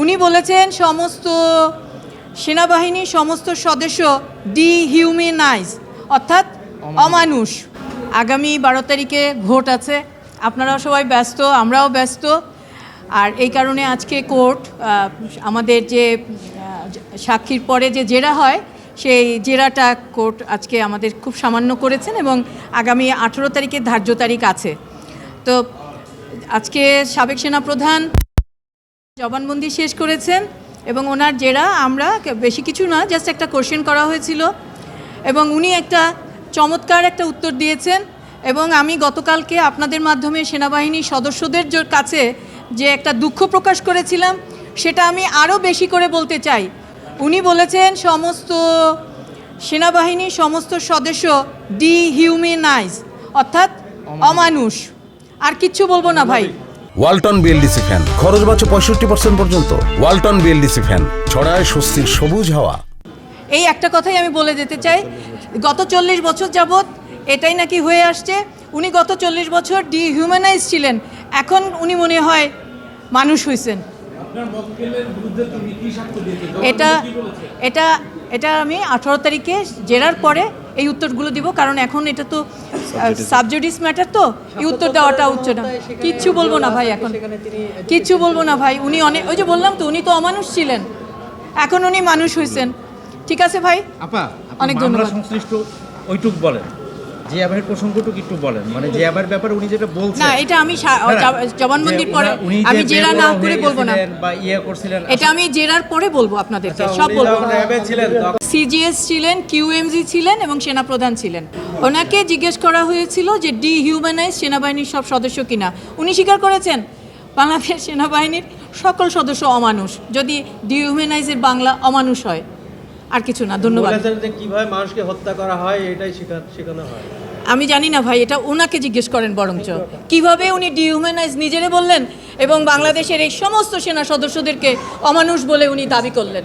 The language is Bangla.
উনি বলেছেন সমস্ত সেনাবাহিনীর সমস্ত সদস্য ডিহিউম্যানাইজ অর্থাৎ অমানুষ। আগামী 12 তারিখে ভোট আছে, আপনারাও সবাই ব্যস্ত, আমরাও ব্যস্ত। আর এই কারণে আজকে কোর্ট আমাদের যে সাক্ষীর পরে যে জেরা হয় সেই জেরাটা কোর্ট আজকে আমাদের খুব সামান্য করেছেন এবং আগামী 18 তারিখে ধার্য তারিখ আছে। তো আজকে সাবেক সেনাপ্রধান জবানবন্দি শেষ করেছেন এবং ওনার জেরা আমরা বেশি কিছু না, জাস্ট একটা কোশ্চেন করা হয়েছিল এবং উনি একটা চমৎকার একটা উত্তর দিয়েছেন। এবং আমি গতকালকে আপনাদের মাধ্যমে সেনাবাহিনীর সদস্যদের কাছে যে একটা দুঃখ প্রকাশ করেছিলাম সেটা আমি আরও বেশি করে বলতে চাই। উনি বলেছেন সমস্ত সেনাবাহিনীর সমস্ত সদস্য ডিহিউম্যানাইজ অর্থাৎ অমানুষ। আর কিচ্ছু বলবো না ভাই। ওয়ালটন বিএলডিসি ফ্যান, খরচ বাঁচে 65% পর্যন্ত। ওয়ালটন বিএলডিসি ফ্যান ছড়ায় স্বস্তির সবুজ হাওয়া। এই একটা কথাই আমি বলে যেতে চাই, গত 40 বছর যাবৎ এটাই নাকি হয়ে আসছে। উনি গত 40 বছর ডিহিউম্যানাইজ ছিলেন, এখন উনি মনে হয় মানুষ হয়েছেন। এটা এটা এটা আমি 18 তারিখে জেরার পরে এই উত্তরগুলো দিব, কারণ এখন এটা তো সাবজুডিস ম্যাটার, তো এই উত্তর দেওয়াটা উচিত না। কিচ্ছু বলবো না ভাই, এখন কিচ্ছু বলবো না ভাই। উনি অনেক, ওই যে বললাম তো, উনি তো অমানুষ ছিলেন, এখন উনি মানুষ হয়েছেন। ঠিক আছে ভাই, অনেক ধন্যবাদ। সংশ্লিষ্ট ওইটুক বলেন, যে আবার প্রসঙ্গটুক একটু বলেন, মানে যে আবার ব্যাপারে উনি যেটা বলছেন না, এটা আমি জবানবন্দির পরে, আমি জেরা না করে বলবো না, বা ইয়ে করছিলেন, এটা আমি জেরার পরে বলবো আপনাদেরকে, সব বলবো। সিজিএস ছিলেন, কিউএমজি ছিলেন এবং সেনাপ্রধান ছিলেন। ওনাকে জিজ্ঞেস করা হয়েছিল যে ডিহিউম্যানাইজ সেনাবাহিনীর সব সদস্য কিনা, উনি স্বীকার করেছেন বাংলাদেশ সেনাবাহিনীর সকল সদস্য অমানুষ। যদি ডিহিউম্যানাইজের বাংলা অমানুষ হয়, আর কিছু না। ধন্যবাদ। কিভাবে মানুষকে হত্যা করা হয় এটাই শেখানো হয়। আমি জানি না ভাই, এটা ওনাকে জিজ্ঞেস করেন বরঞ্চ, কিভাবে উনি ডিহিউম্যানাইজ নিজেরে বললেন এবং বাংলাদেশের এই সমস্ত সেনা সদস্যদেরকে অমানুষ বলে উনি দাবি করলেন।